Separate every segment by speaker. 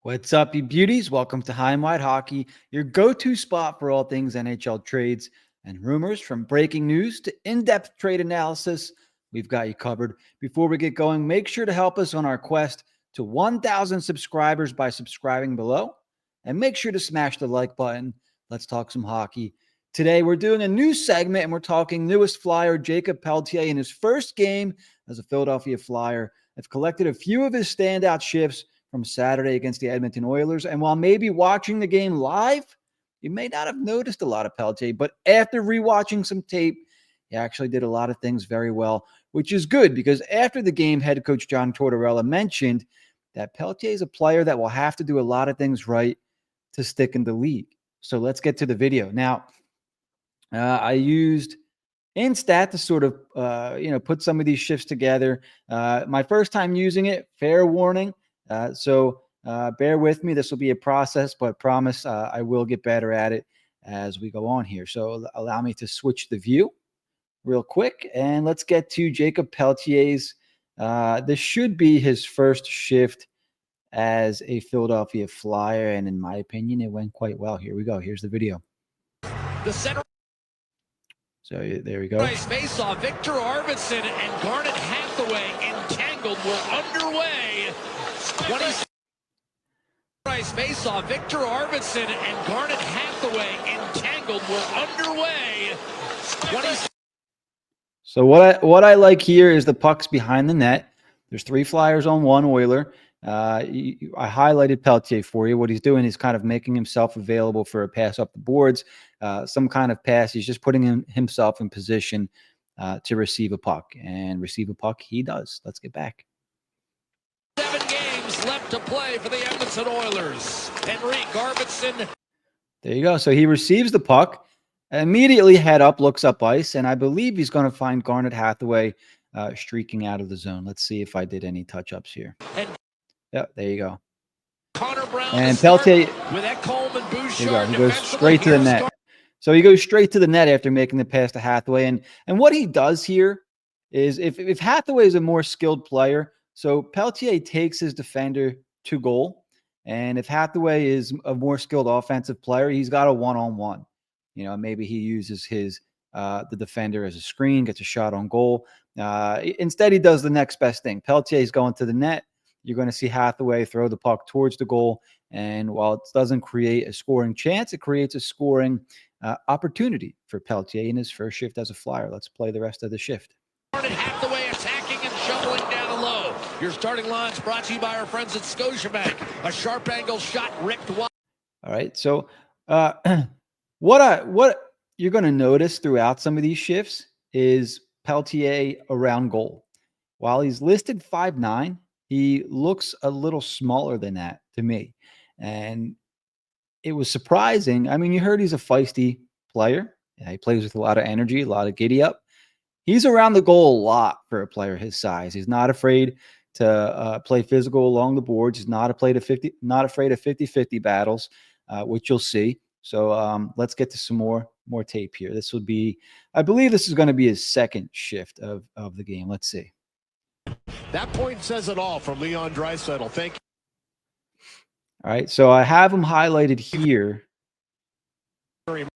Speaker 1: What's up, you beauties? Welcome to High and Wide Hockey, your go-to spot for all things NHL trades and rumors. From breaking news to in-depth trade analysis, we've got you covered. Before we get going, make sure to help us on our quest to 1,000 subscribers by subscribing below. And make sure to smash the like button. Let's talk some hockey. Today, we're doing a new segment, and we're talking newest Flyer, Jakob Pelletier, in his first game as a Philadelphia Flyer. I've collected a few of his standout shifts from Saturday against the Edmonton Oilers. And while maybe watching the game live, you may not have noticed a lot of Pelletier, but after rewatching some tape, he actually did a lot of things very well, which is good because after the game, head coach John Tortorella mentioned that Pelletier is a player that will have to do a lot of things right to stick in the league. So let's get to the video. Now, I used Instat to sort of, put some of these shifts together. My first time using it, fair warning. So bear with me. This will be a process, but promise I will get better at it as we go on here. So allow me to switch the view real quick, and let's get to Jakob Pelletier's. This should be his first shift as a Philadelphia Flyer, and in my opinion, it went quite well. Here we go. Here's the video.
Speaker 2: The center.
Speaker 1: So there we go.
Speaker 2: Face off. Victor Arvidsson and Garnet Hathaway entangled. We're underway. 20 face off. Victor Arvidsson and Garnet Hathaway entangled. We're underway. 20.
Speaker 1: So what I like here is the puck's behind the net. There's 3 Flyers on 1 Oiler. I highlighted Pelletier for you. What he's doing is kind of making himself available for a pass up the boards, some kind of pass. He's just putting himself in position to receive a puck, and receive a puck he does. Let's get back.
Speaker 2: 7 games left to play for the Edmonton Oilers. Henrik Arvidsson.
Speaker 1: There you go. So he receives the puck, immediately head up, looks up ice, and I believe he's going to find Garnet Hathaway streaking out of the zone. Let's see if I did any touch-ups here. Yeah, there you go.
Speaker 2: Connor Brown
Speaker 1: and Pelletier,
Speaker 2: with Ekholm and Bouchard,
Speaker 1: there you go. He goes straight to the net. So he goes straight to the net after making the pass to Hathaway. And what he does here is if Hathaway is a more skilled player, so Pelletier takes his defender to goal. And if Hathaway is a more skilled offensive player, he's got a one-on-one. Maybe he uses the defender as a screen, gets a shot on goal. Instead, he does the next best thing. Pelletier is going to the net. You're going to see Hathaway throw the puck towards the goal. And while it doesn't create a scoring chance, it creates a scoring opportunity for Pelletier in his first shift as a Flyer. Let's play the rest of the shift.
Speaker 2: Hathaway attacking and shoveling down low. Your starting line's brought to you by our friends at Scotiabank. A sharp angle shot ripped wide.
Speaker 1: All right. So what you're going to notice throughout some of these shifts is Pelletier around goal. While he's listed 5'9", he looks a little smaller than that to me. And it was surprising. I mean, you heard he's a feisty player. Yeah, he plays with a lot of energy, a lot of giddy up. He's around the goal a lot for a player his size. He's not afraid to play physical along the boards. He's not afraid of 50-50 battles, which you'll see. So let's get to some more tape here. This would be, I believe this is going to be his second shift of the game. Let's see.
Speaker 3: That point says it all from Leon Draisaitl. Thank you.
Speaker 1: All right, so I have him highlighted here.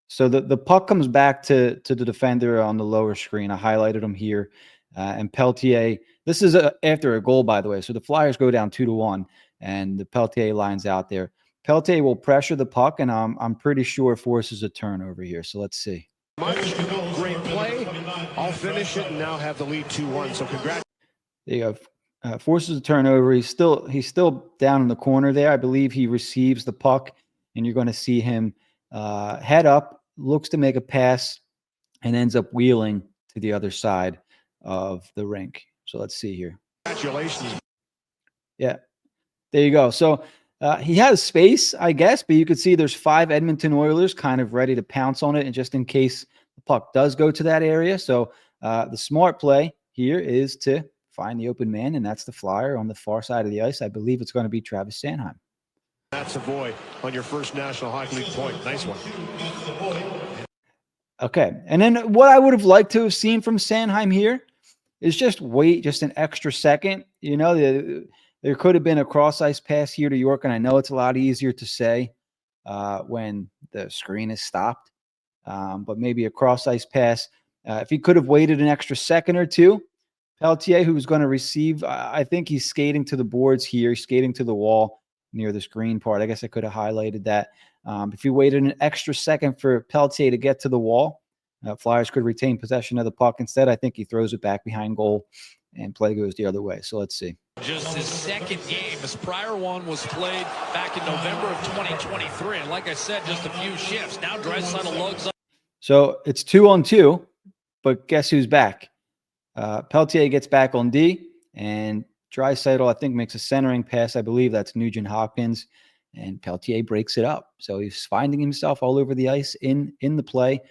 Speaker 1: So the puck comes back to the defender on the lower screen. I highlighted him here. And Pelletier, this is after a goal, by the way. So the Flyers go down 2-1, and the Pelletier line's out there. Pelletier will pressure the puck, and I'm pretty sure forces a turnover here. So let's see.
Speaker 3: Great play. I'll finish it and now have the lead 2-1. So congrats.
Speaker 1: There you go. Forces a turnover. He's still down in the corner there. I believe he receives the puck, and you're going to see him head up, looks to make a pass, and ends up wheeling to the other side of the rink. So let's see here.
Speaker 3: Congratulations.
Speaker 1: Yeah, there you go. So he has space, I guess, but you could see there's 5 Edmonton Oilers kind of ready to pounce on it, and just in case the puck does go to that area. So the smart play here is to find the open man, and that's the Flyer on the far side of the ice. I believe it's going to be Travis Sanheim.
Speaker 3: That's a boy on your first National Hockey League point. Nice one.
Speaker 1: Okay, and then what I would have liked to have seen from Sanheim here is just wait just an extra second. there could have been a cross ice pass here to York, and I know it's a lot easier to say when the screen is stopped, but maybe a cross ice pass. If he could have waited an extra second or two, Pelletier, who was going to receive, I think he's skating to the boards here, skating to the wall near the screen part. I guess I could have highlighted that. If he waited an extra second for Pelletier to get to the wall, Flyers could retain possession of the puck. Instead, I think he throws it back behind goal, and play goes the other way. So let's see.
Speaker 2: Just his second game. His prior one was played back in November of 2023. And like I said, just a few shifts. Now Draisaitl loads up.
Speaker 1: So it's 2-on-2, but guess who's back? Pelletier gets back on D, and Draisaitl, I think, makes a centering pass. I believe that's Nugent Hopkins, and Pelletier breaks it up. So he's finding himself all over the ice in the play,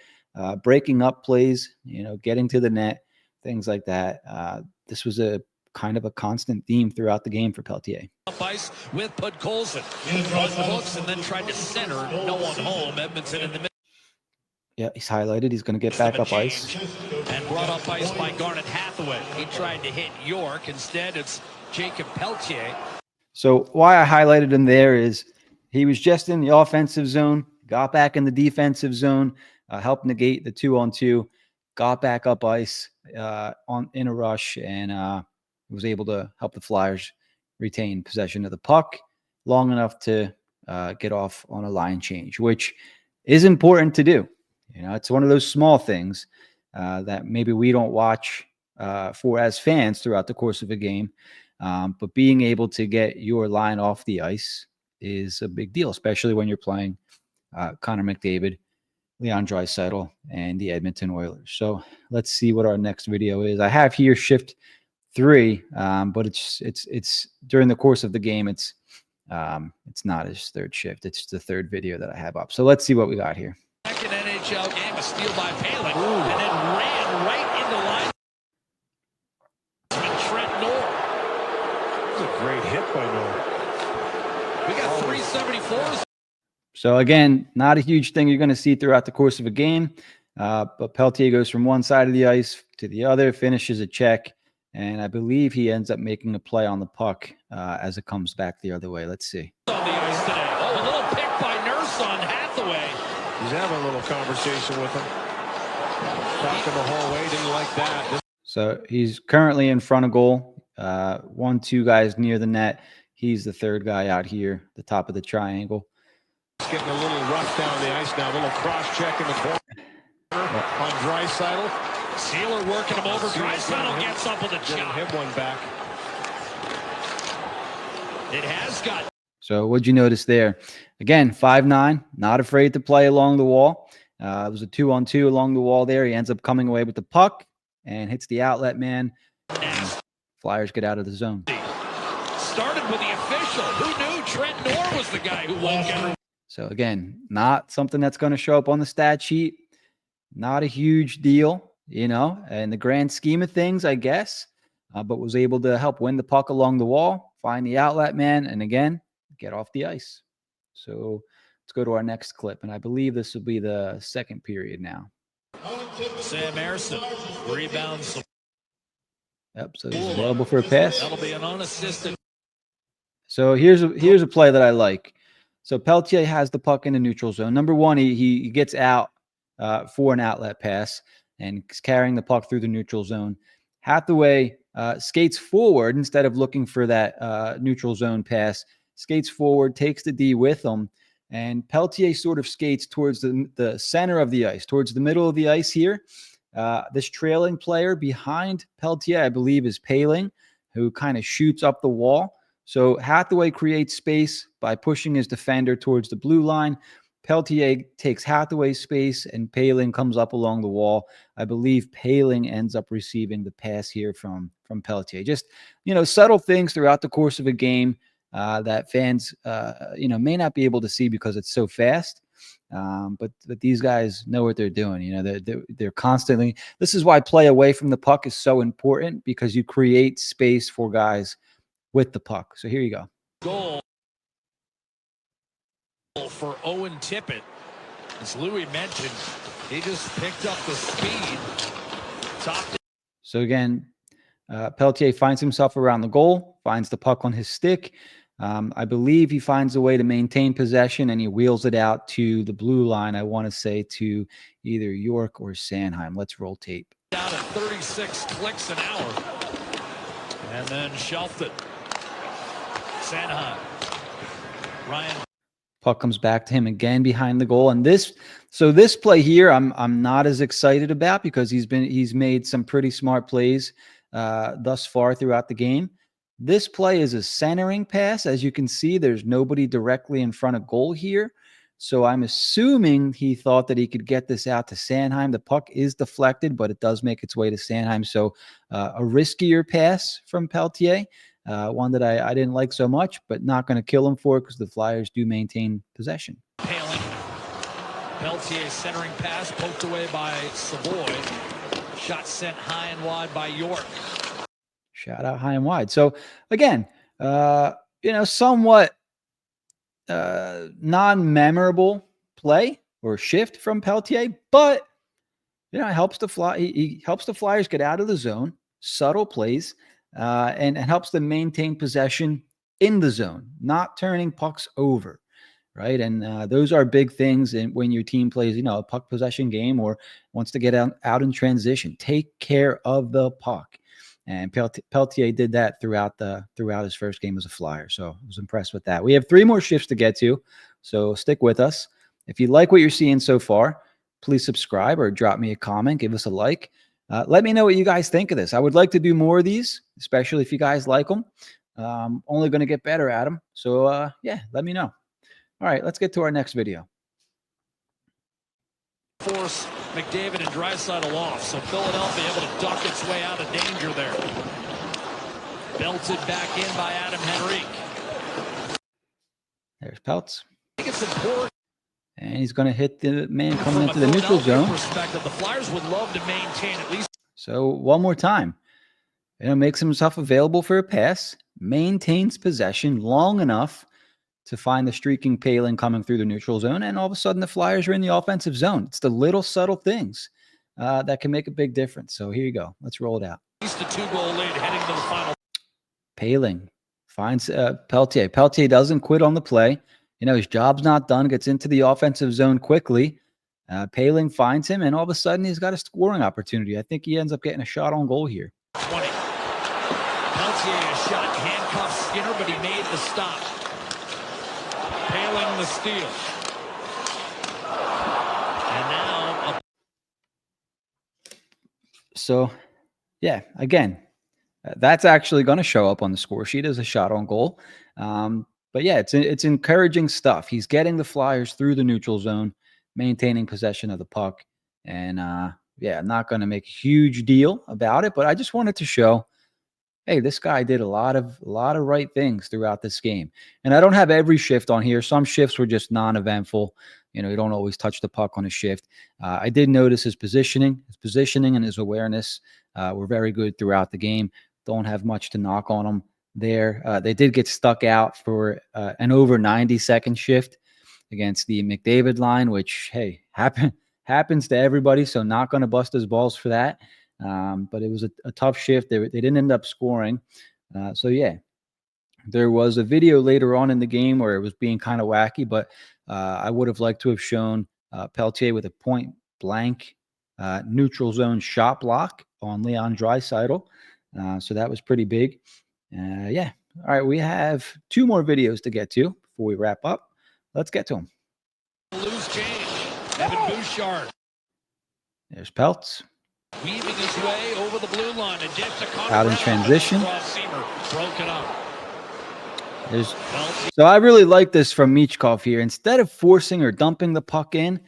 Speaker 1: breaking up plays, getting to the net, things like that. This was a kind of a constant theme throughout the game for Pelletier.
Speaker 2: Up ice with Podkolzin. Hooks and then tried to center. No one home. Edmonton in the middle.
Speaker 1: Yeah, he's highlighted. He's going to get back up ice.
Speaker 2: And brought up ice by Garnet Hathaway. He tried to hit York. Instead, it's Jakob Pelletier.
Speaker 1: So why I highlighted him there is he was just in the offensive zone, got back in the defensive zone, helped negate the 2-on-2, got back up ice in a rush, and was able to help the Flyers retain possession of the puck long enough to get off on a line change, which is important to do. It's one of those small things that maybe we don't watch for as fans throughout the course of a game. But being able to get your line off the ice is a big deal, especially when you're playing Connor McDavid, Leon Draisaitl, and the Edmonton Oilers. So let's see what our next video is. I have here shift 3, but it's during the course of the game. It's not his third shift. It's the third video that I have up. So let's see what we got here.
Speaker 2: Second NHL game, a steal by Palin, and then ran right into line. Trent Noor.
Speaker 3: That's a great hit by Noor.
Speaker 2: We got 374s.
Speaker 1: So again, not a huge thing you're going to see throughout the course of a game, but Pelletier goes from one side of the ice to the other, finishes a check, and I believe he ends up making a play on the puck as it comes back the other way. Let's see.
Speaker 2: On the ice today. Oh, a little pick by Nurse on Hathaway.
Speaker 3: He's having a little conversation with him. Talking the whole way, didn't like that.
Speaker 1: So he's currently in front of goal. 1-2 guys near the net. He's the third guy out here, the top of the triangle.
Speaker 3: It's getting a little rough down the ice now. A little cross check in the corner on Draisaitl.
Speaker 2: Sealer working him over. Draisaitl gets up with a chop.
Speaker 3: Hit one back.
Speaker 2: It has got.
Speaker 1: So what'd you notice there? Again, 5'9", not afraid to play along the wall. It was a 2-on-2 along the wall there. He ends up coming away with the puck and hits the outlet man. Flyers get out of the zone.
Speaker 2: Started with the official. Who knew Trent Noor was the guy who woke everyone?
Speaker 1: So again, not something that's going to show up on the stat sheet. Not a huge deal, in the grand scheme of things, I guess. But was able to help win the puck along the wall, find the outlet man, and again, get off the ice. So let's go to our next clip, and I believe this will be the second period now.
Speaker 2: Sam Ersson rebounds.
Speaker 1: Yep, so he's available for a pass.
Speaker 2: That'll be an unassisted.
Speaker 1: So here's a play that I like. So Pelletier has the puck in the neutral zone. Number one, he gets out for an outlet pass and is carrying the puck through the neutral zone. Hathaway skates forward instead of looking for that neutral zone pass. Skates forward, takes the D with him, and Pelletier sort of skates towards the center of the ice, towards the middle of the ice here. This trailing player behind Pelletier, I believe, is Palin, who kind of shoots up the wall. So Hathaway creates space by pushing his defender towards the blue line. Pelletier takes Hathaway's space, and Palin comes up along the wall. I believe Palin ends up receiving the pass here from Pelletier. Just, subtle things throughout the course of a game that fans, may not be able to see because it's so fast. But these guys know what they're doing. They're constantly. This is why play away from the puck is so important, because you create space for guys with the puck. So here you go.
Speaker 2: Goal for Owen Tippett. As Louis mentioned, he just picked up the speed.
Speaker 1: So again, Pelletier finds himself around the goal, finds the puck on his stick. I believe he finds a way to maintain possession, and he wheels it out to the blue line. I want to say to either York or Sanheim. Let's roll tape.
Speaker 2: Down at 36 clicks an hour. And then shelved it. Sanheim. Ryan.
Speaker 1: Puck comes back to him again behind the goal. And this play here, I'm not as excited about because he's made some pretty smart plays thus far throughout the game. This play is a centering pass. As you can see, there's nobody directly in front of goal here. So I'm assuming he thought that he could get this out to Sanheim. The puck is deflected, but it does make its way to Sanheim. So a riskier pass from Pelletier, one that I didn't like so much, but not going to kill him for it because the Flyers do maintain possession.
Speaker 2: Paling. Pelletier centering pass poked away by Savoy. Shot sent high and wide by York.
Speaker 1: Shout out high and wide. So again, somewhat non-memorable play or shift from Pelletier, but it helps he helps the Flyers get out of the zone, subtle plays, and helps them maintain possession in the zone, not turning pucks over, right? And those are big things when your team plays, a puck possession game or wants to get out in transition. Take care of the puck. And Pelletier did that throughout his first game as a Flyer. So I was impressed with that. We have 3 more shifts to get to, so stick with us. If you like what you're seeing so far, please subscribe or drop me a comment. Give us a like. Let me know what you guys think of this. I would like to do more of these, especially if you guys like them. Only going to get better at them. So, yeah, let me know. All right, let's get to our next video.
Speaker 2: Force McDavid and Draisaitl off, so Philadelphia able to duck its way out of danger there. Belted back in by Adam Henrique.
Speaker 1: There's Peltz.
Speaker 2: I think it's important.
Speaker 1: And he's going to hit the man coming into the neutral zone.
Speaker 2: Perspective, the Flyers would love to maintain at least.
Speaker 1: So one more time, makes himself available for a pass, maintains possession long enough to find the streaking Paling coming through the neutral zone, and all of a sudden the Flyers are in the offensive zone. It's the little subtle things that can make a big difference. So here you go. Let's roll it out.
Speaker 2: At least a 2-goal lead heading to the final.
Speaker 1: Paling finds Pelletier. Pelletier doesn't quit on the play. His job's not done, gets into the offensive zone quickly. Paling finds him, and all of a sudden he's got a scoring opportunity. I think he ends up getting a shot on goal here.
Speaker 2: 20. Pelletier shot handcuffed Skinner, but he made the stop. Paling the steal. And now
Speaker 1: So, yeah, again, that's actually going to show up on the score sheet as a shot on goal. But yeah, it's encouraging stuff. He's getting the Flyers through the neutral zone, maintaining possession of the puck, and yeah, I'm not going to make a huge deal about it, but I just wanted to show, hey, this guy did a lot of right things throughout this game. And I don't have every shift on here. Some shifts were just non-eventful. You don't always touch the puck on a shift. I did notice his positioning and his awareness were very good throughout the game. Don't have much to knock on him there. They did get stuck out for an over 90-second shift against the McDavid line, which, hey, happens to everybody, so not going to bust his balls for that. But it was a tough shift. They didn't end up scoring. So, yeah, there was a video later on in the game where it was being kind of wacky, but I would have liked to have shown Pelletier with a point-blank neutral zone shot block on Leon Draisaitl. So that was pretty big. Yeah. All right, we have 2 more videos to get to before we wrap up. Let's get to them.
Speaker 2: Loose change. Evan Bouchard.
Speaker 1: There's Peltz.
Speaker 2: Weaving his way over the blue line.
Speaker 1: Out in transition.
Speaker 2: Broken up.
Speaker 1: So I really like this from Michkov here. Instead of forcing or dumping the puck in,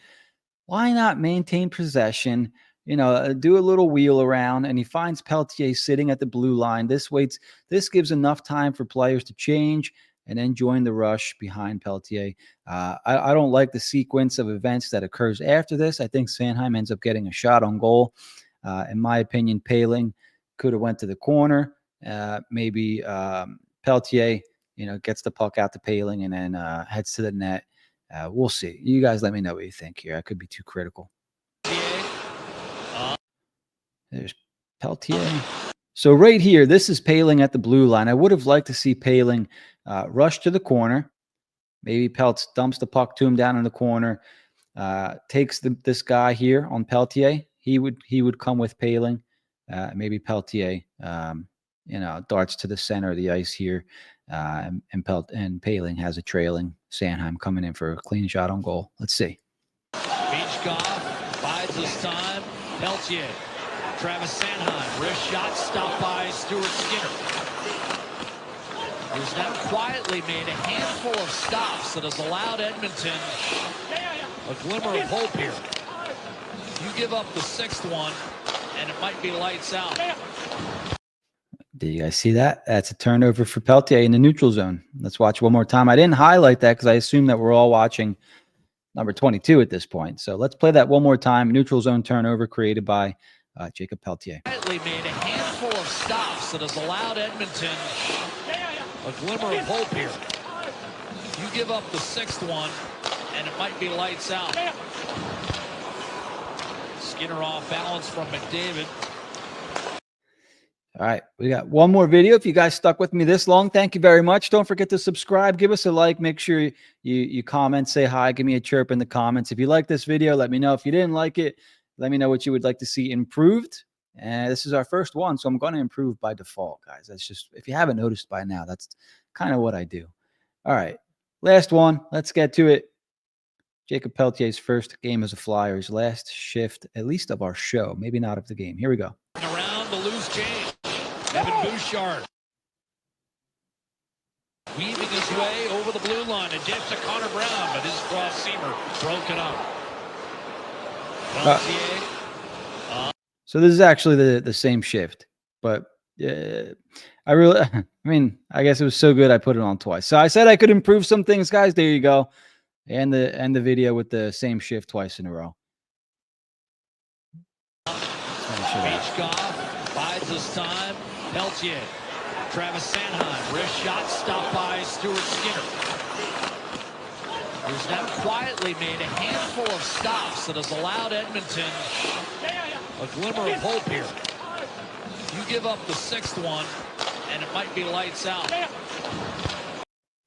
Speaker 1: why not maintain possession? Do a little wheel around, and he finds Pelletier sitting at the blue line. This gives enough time for players to change and then join the rush behind Pelletier. I don't like the sequence of events that occurs after this. I think Sanheim ends up getting a shot on goal. In my opinion, Paling could have went to the corner. Maybe Pelletier, gets the puck out to Paling and then heads to the net. We'll see. You guys let me know what you think here. I could be too critical. There's Pelletier. So right here, this is Poehling at the blue line. I would have liked to see Poehling rush to the corner. Maybe Peltz dumps the puck to him down in the corner, takes this guy here on Pelletier. He would come with Poehling. Maybe Pelletier, darts to the center of the ice here, and Poehling has a trailing Sanheim coming in for a clean shot on goal. Let's see.
Speaker 2: Miacovone bides his time. Pelletier. Travis Sanheim. Wrist shot stopped by Stuart Skinner. He's now quietly made a handful of stops that has allowed Edmonton a glimmer of hope here. You give up the 6th one, and it might be lights out.
Speaker 1: Did you guys see that? That's a turnover for Pelletier in the neutral zone. Let's watch one more time. I didn't highlight that because I assume that we're all watching number 22 at this point. So let's play that one more time. Neutral zone turnover created by Jakob Pelletier.
Speaker 2: Quietly made a handful of stops that has allowed Edmonton a glimmer of hope here. You give up the 6th one, and it might be lights out. Skinner off balance from McDavid.
Speaker 1: All right, we got one more video. If you guys stuck with me this long, thank you very much. Don't forget to subscribe. Give us a like. Make sure you comment, say hi, give me a chirp in the comments. If you like this video, let me know. If you didn't like it, let me know what you would like to see improved. And this is our first one, so I'm going to improve by default, guys. That's just, if you haven't noticed by now, that's kind of what I do. All right, last one. Let's get to it. Jakob Pelletier's first game as a Flyer, his last shift, at least of our show, maybe not of the game. Here we go.
Speaker 2: Around the loose change. Evan Bouchard weaving his way over the blue line and dish to Connor Brown, but his cross seamer broken up.
Speaker 1: So this is actually the same shift, but I guess it was so good I put it on twice. So I said I could improve some things, guys. There you go. And the video with the same shift twice in a row.
Speaker 2: Miacovone bides his time. Pelletier. Travis Sanheim. Wrist shot stopped by Stuart Skinner. He's now quietly made a handful of stops that has allowed Edmonton a glimmer of hope here. You give up the 6th one, and it might be lights out.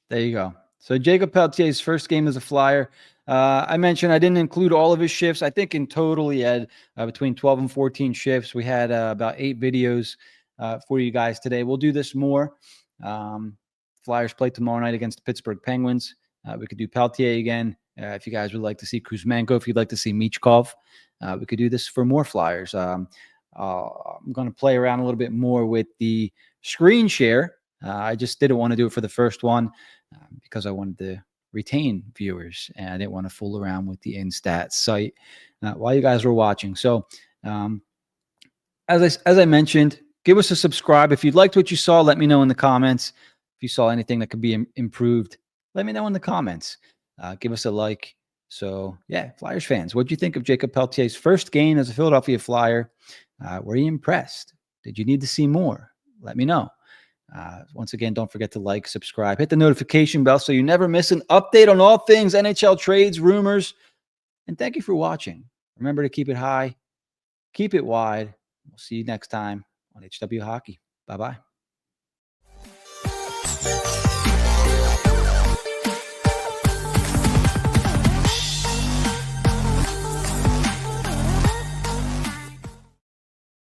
Speaker 1: There you go. So Jakob Pelletier's first game as a Flyer. I mentioned I didn't include all of his shifts. I think in total he had between 12 and 14 shifts. We had about 8 videos for you guys today. We'll do this more. Flyers play tomorrow night against the Pittsburgh Penguins. We could do Pelletier again. If you guys would like to see Kuzmenko, if you'd like to see Miacovone, we could do this for more Flyers. I'm going to play around a little bit more with the screen share. I just didn't want to do it for the first one because I wanted to retain viewers, and I didn't want to fool around with the InStats site while you guys were watching. So as I mentioned, give us a subscribe. If you liked what you saw, let me know in the comments. If you saw anything that could be improved, let me know in the comments. Give us a like. So, yeah, Flyers fans, what do you think of Jakob Pelletier's first game as a Philadelphia Flyer? Were you impressed? Did you need to see more? Let me know. Once again, don't forget to like, subscribe, hit the notification bell so you never miss an update on all things NHL trades, rumors, and thank you for watching. Remember to keep it high, keep it wide. We'll see you next time on HW Hockey. Bye-bye.